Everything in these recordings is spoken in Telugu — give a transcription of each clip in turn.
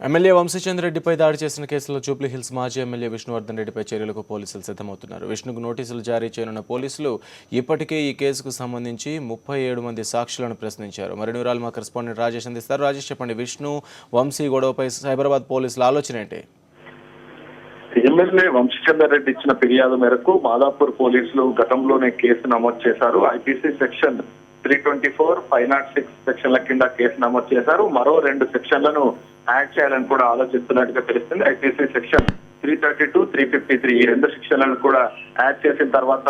ఎమ్మెల్యే వంశీచంద్ర రెడ్డిపై దాడి చేసిన కేసులో జూబ్లీహిల్స్ మాజీ ఎమ్మెల్యే విష్ణువర్ధన్ రెడ్డిపై చర్యలకు పోలీసులు సిద్ధమవుతున్నారు. విష్ణుకు నోటీసులు జారీ చేయనున్న పోలీసులు ఇప్పటికే ఈ కేసుకు సంబంధించి 37 మంది సాక్షులను ప్రశ్నించారు. మరిన్ని వివరాలు మా కరెస్పాండెంట్ రాజేష్ అందిస్తారు. రాజేష్, చెప్పండి, విష్ణు వంశీ గొడవపై సైబరాబాద్ పోలీసుల ఆలోచన ఏంటి? ఎమ్మెల్యే వంశీచంద్ర రెడ్డి ఇచ్చిన ఫిర్యాదు మేరకు మాదాపూర్ పోలీసులు గతంలోనే కేసు నమోదు చేశారు. ఐపీసీ సెక్షన్ 324, 506 సెక్షన్ల కింద కేసు నమోదు చేశారు. మరో 2 సెక్షన్లను యాడ్ చేయాలని కూడా ఆలోచిస్తున్నట్టుగా తెలుస్తుంది. ఐపీసీ సెక్షన్ 332, 353 ఈ 2 సెక్షన్లను కూడా యాడ్ చేసిన తర్వాత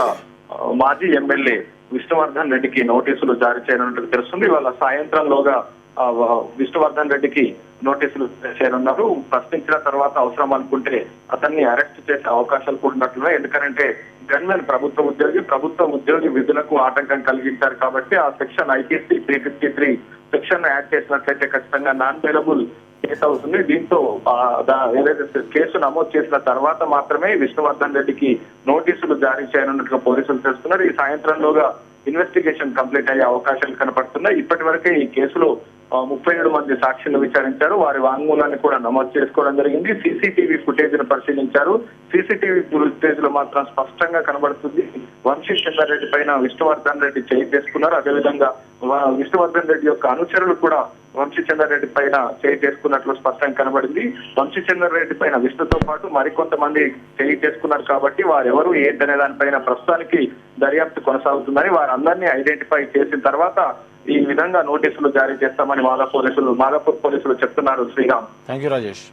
మాజీ ఎమ్మెల్యే విష్ణువర్ధన్ రెడ్డికి నోటీసులు జారీ చేయనున్నట్టు తెలుస్తుంది. వాళ్ళ సాయంత్రంలోగా విష్ణువర్ధన్ రెడ్డికి నోటీసులు చేయనున్నారు. ప్రశ్నించిన తర్వాత అవసరం అనుకుంటే అతన్ని అరెస్ట్ చేసే అవకాశాలు కూడా ఉన్నట్లున్నాయి. ఎందుకంటే గన్మెన్ ప్రభుత్వ ఉద్యోగి విధులకు ఆటంకం కలిగించారు కాబట్టి ఆ సెక్షన్ ఐపీసీ 353 సెక్షన్ యాడ్ చేసినట్లయితే ఖచ్చితంగా నాన్ బెయిలబుల్ కేసు అవుతుంది. దీంతో ఏదైతే కేసు నమోదు చేసిన తర్వాత మాత్రమే విష్ణువర్ధన్ రెడ్డికి నోటీసులు జారీ చేయనున్నట్టుగా పోలీసులు తెలుస్తున్నారు. ఈ సాయంత్రంలోగా ఇన్వెస్టిగేషన్ కంప్లీట్ అయ్యే అవకాశాలు కనపడుతున్నాయి. ఇప్పటి వరకే ఈ కేసులో 37 మంది సాక్షులు విచారించారు. వారి వాంగ్మూలాన్ని కూడా నమోదు చేసుకోవడం జరిగింది. సీసీటీవీ ఫుటేజ్ ను పరిశీలించారు. సీసీటీవీ ఫుటేజ్ లో మాత్రం స్పష్టంగా కనబడుతుంది వంశీచంద్ర రెడ్డి పైన విష్ణువర్ధన్ రెడ్డి చేయి చేసుకున్నారు. అదేవిధంగా విష్ణువర్ధన్ రెడ్డి యొక్క అనుచరులు కూడా వంశీచంద్ర రెడ్డి పైన చేయి చేసుకున్నట్లు స్పష్టంగా కనబడింది. వంశీచంద్ర రెడ్డి పైన విష్ణుతో పాటు మరికొంతమంది చేయి చేసుకున్నారు కాబట్టి వారెవరు ఏంటనే దానిపైన ప్రస్తుతానికి దర్యాప్తు కొనసాగుతుందని, వారందరినీ ఐడెంటిఫై చేసిన తర్వాత ఈ విధంగా నోటీసులు జారీ చేస్తామని మాదాపూర్ పోలీసులు చెప్తున్నారు. శ్రీరామ్. Thank you Rajesh.